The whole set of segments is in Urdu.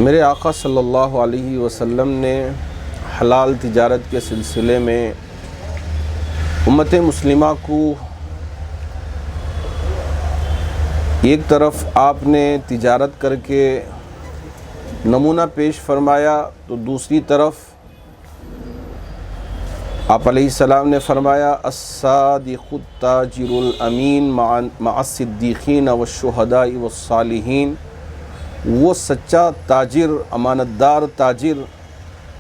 میرے آقا صلی اللہ علیہ وسلم نے حلال تجارت کے سلسلے میں امت مسلمہ کو ایک طرف آپ نے تجارت کر کے نمونہ پیش فرمایا تو دوسری طرف آپ علیہ السلام نے فرمایا الصادق التاجر الامین مع الصدیقین والشہداء والصالحین، وہ سچا تاجر، امانت دار تاجر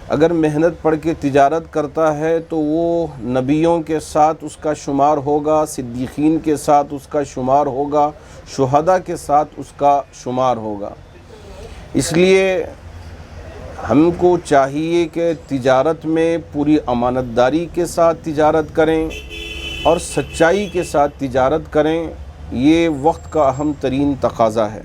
اگر محنت پڑھ کے تجارت کرتا ہے تو وہ نبیوں کے ساتھ اس کا شمار ہوگا، صدیقین کے ساتھ اس کا شمار ہوگا، شہداء کے ساتھ اس کا شمار ہوگا۔ اس لیے ہم کو چاہیے کہ تجارت میں پوری امانت داری کے ساتھ تجارت کریں اور سچائی کے ساتھ تجارت کریں، یہ وقت کا اہم ترین تقاضا ہے۔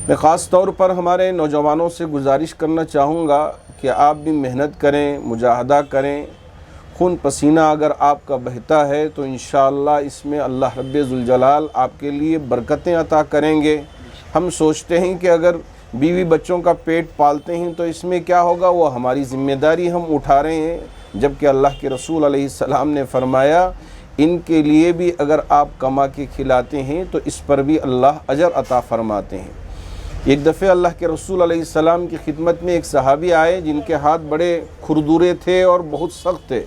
میں خاص طور پر ہمارے نوجوانوں سے گزارش کرنا چاہوں گا کہ آپ بھی محنت کریں، مجاہدہ کریں، خون پسینہ اگر آپ کا بہتا ہے تو انشاءاللہ اس میں اللہ رب ذوالجلال آپ کے لیے برکتیں عطا کریں گے۔ ہم سوچتے ہیں کہ اگر بیوی بچوں کا پیٹ پالتے ہیں تو اس میں کیا ہوگا، وہ ہماری ذمہ داری ہم اٹھا رہے ہیں، جبکہ اللہ کے رسول علیہ السلام نے فرمایا ان کے لیے بھی اگر آپ کما کے کھلاتے ہیں تو اس پر بھی اللہ اجر عطا فرماتے ہیں۔ ایک دفعہ اللہ کے رسول علیہ السلام کی خدمت میں ایک صحابی آئے جن کے ہاتھ بڑے کھردورے تھے اور بہت سخت تھے۔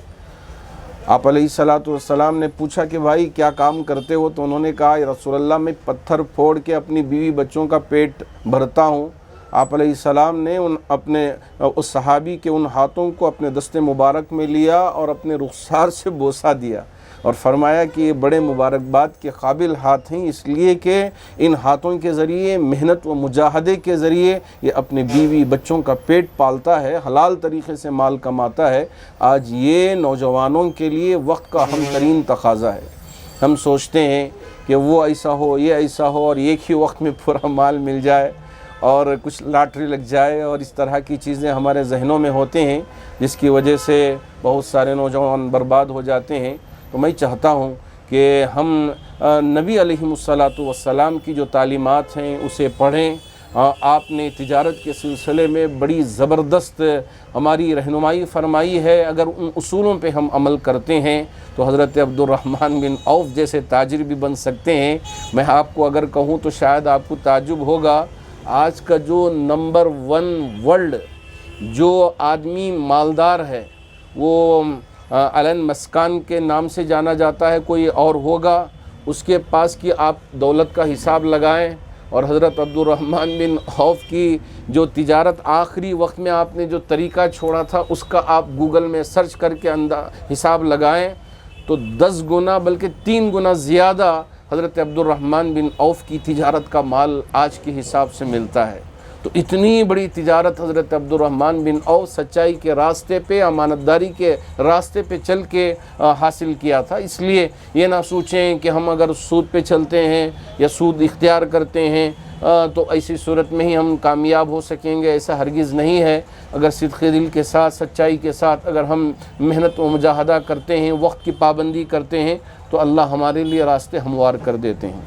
آپ علیہ السلام نے پوچھا کہ بھائی کیا کام کرتے ہو؟ تو انہوں نے کہا یا رسول اللہ میں پتھر پھوڑ کے اپنی بیوی بچوں کا پیٹ بھرتا ہوں۔ آپ علیہ السلام نے اس صحابی کے ان ہاتھوں کو اپنے دست مبارک میں لیا اور اپنے رخسار سے بوسہ دیا اور فرمایا کہ یہ بڑے مبارکباد کے قابل ہاتھ ہیں، اس لیے کہ ان ہاتھوں کے ذریعے محنت و مجاہدے کے ذریعے یہ اپنے بیوی بچوں کا پیٹ پالتا ہے، حلال طریقے سے مال کماتا ہے۔ آج یہ نوجوانوں کے لیے وقت کا اہم ترین تقاضا ہے۔ ہم سوچتے ہیں کہ وہ ایسا ہو، یہ ایسا ہو اور ایک ہی وقت میں پورا مال مل جائے اور کچھ لاٹری لگ جائے اور اس طرح کی چیزیں ہمارے ذہنوں میں ہوتے ہیں، جس کی وجہ سے بہت سارے نوجوان برباد ہو جاتے ہیں۔ تو میں چاہتا ہوں کہ ہم نبی علیہ السلام کی جو تعلیمات ہیں اسے پڑھیں۔ آپ نے تجارت کے سلسلے میں بڑی زبردست ہماری رہنمائی فرمائی ہے، اگر ان اصولوں پہ ہم عمل کرتے ہیں تو حضرت عبد الرحمن بن عوف جیسے تاجر بھی بن سکتے ہیں۔ میں آپ کو اگر کہوں تو شاید آپ کو تعجب ہوگا، آج کا جو نمبر 1 ورلڈ جو آدمی مالدار ہے وہ ایلن مسکان کے نام سے جانا جاتا ہے، کوئی اور ہوگا اس کے پاس کی آپ دولت کا حساب لگائیں اور حضرت عبد الرحمن بن عوف کی جو تجارت آخری وقت میں آپ نے جو طریقہ چھوڑا تھا اس کا آپ گوگل میں سرچ کر کے حساب لگائیں تو 10 گنا بلکہ 3 گنا زیادہ حضرت عبد الرحمن بن عوف کی تجارت کا مال آج کے حساب سے ملتا ہے۔ تو اتنی بڑی تجارت حضرت عبد الرحمن بن عوف سچائی کے راستے پہ، امانت داری کے راستے پہ چل کے حاصل کیا تھا۔ اس لیے یہ نہ سوچیں کہ ہم اگر سود پہ چلتے ہیں یا سود اختیار کرتے ہیں تو ایسی صورت میں ہی ہم کامیاب ہو سکیں گے، ایسا ہرگز نہیں ہے۔ اگر صدق دل کے ساتھ، سچائی کے ساتھ اگر ہم محنت و مجاہدہ کرتے ہیں، وقت کی پابندی کرتے ہیں تو اللہ ہمارے لیے راستے ہموار کر دیتے ہیں۔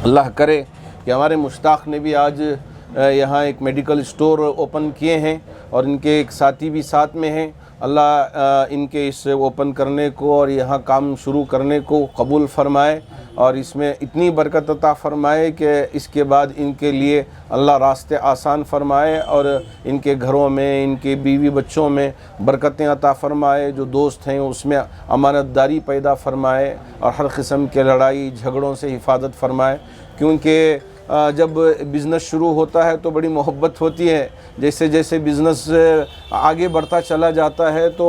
اللہ کرے کہ ہمارے مشتاق نے بھی آج یہاں ایک میڈیکل سٹور اوپن کیے ہیں اور ان کے ایک ساتھی بھی ساتھ میں ہیں۔ اللہ ان کے اس اوپن کرنے کو اور یہاں کام شروع کرنے کو قبول فرمائے اور اس میں اتنی برکت عطا فرمائے کہ اس کے بعد ان کے لیے اللہ راستے آسان فرمائے اور ان کے گھروں میں، ان کے بیوی بچوں میں برکتیں عطا فرمائے، جو دوست ہیں اس میں امانت داری پیدا فرمائے اور ہر قسم کے لڑائی جھگڑوں سے حفاظت فرمائے۔ کیونکہ جب بزنس شروع ہوتا ہے تو بڑی محبت ہوتی ہے، جیسے جیسے بزنس آگے بڑھتا چلا جاتا ہے تو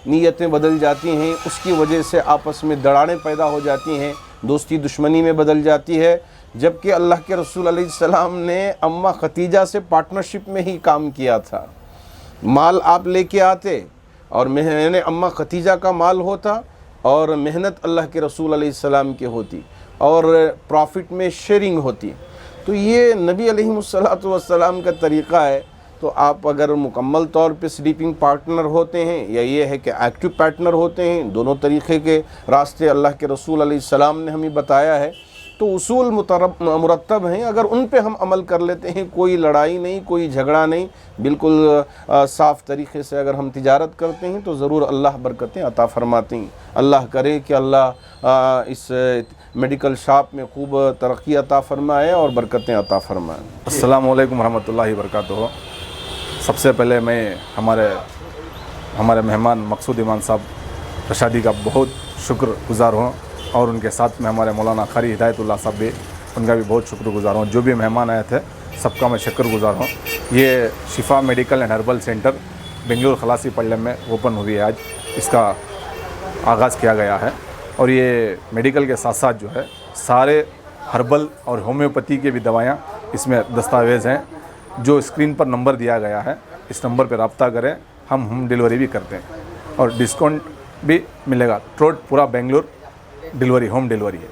نیتیں بدل جاتی ہیں، اس کی وجہ سے آپس میں دراڑیں پیدا ہو جاتی ہیں، دوستی دشمنی میں بدل جاتی ہے۔ جبکہ اللہ کے رسول علیہ السلام نے اماں خدیجہ سے پارٹنرشپ میں ہی کام کیا تھا۔ مال آپ لے کے آتے اور اماں خدیجہ کا مال ہوتا اور محنت اللہ کے رسول علیہ السلام کی ہوتی اور پروفٹ میں شیئرنگ ہوتی۔ تو یہ نبی علیہ السلام کا طریقہ ہے۔ تو آپ اگر مکمل طور پہ سلیپنگ پارٹنر ہوتے ہیں یا یہ ہے کہ ایکٹیو پارٹنر ہوتے ہیں، دونوں طریقے کے راستے اللہ کے رسول علیہ السلام نے ہمیں بتایا ہے۔ تو اصول مرتب ہیں، اگر ان پہ ہم عمل کر لیتے ہیں، کوئی لڑائی نہیں، کوئی جھگڑا نہیں، بالکل صاف طریقے سے اگر ہم تجارت کرتے ہیں تو ضرور اللہ برکتیں عطا فرماتے ہیں۔ اللہ کرے کہ اللہ اس میڈیکل شاپ میں خوب ترقی عطا فرمائے اور برکتیں عطا فرمائے۔ السلام علیکم ورحمۃ اللہ وبرکاتہ۔ سب سے پہلے میں ہمارے مہمان مقصود ایمان صاحب رشادی کا بہت شکر گزار ہوں، اور ان کے ساتھ میں ہمارے مولانا قاری ہدایت اللہ صاحب بھی، ان کا بھی بہت شکر گزار ہوں۔ جو بھی مہمان آئے تھے سب کا میں شکر گزار ہوں۔ یہ Shifa medical and herbal centre Bangalore Kalasipalya میں اوپن ہوئی ہے، آج اس کا آغاز کیا گیا ہے، اور یہ میڈیکل کے ساتھ ساتھ جو ہے سارے ہربل اور ہومیوپیتھی کی بھی دوائیاں اس میں دستاویز ہیں۔ جو اسکرین پر نمبر دیا گیا ہے اس نمبر پہ رابطہ کریں، ہم ہوم ڈیلیوری بھی کرتے ہیں اور ڈسکاؤنٹ بھی ملے گا۔ پورا بنگلور ڈیلیوری، ہوم ڈیلیوری ہے۔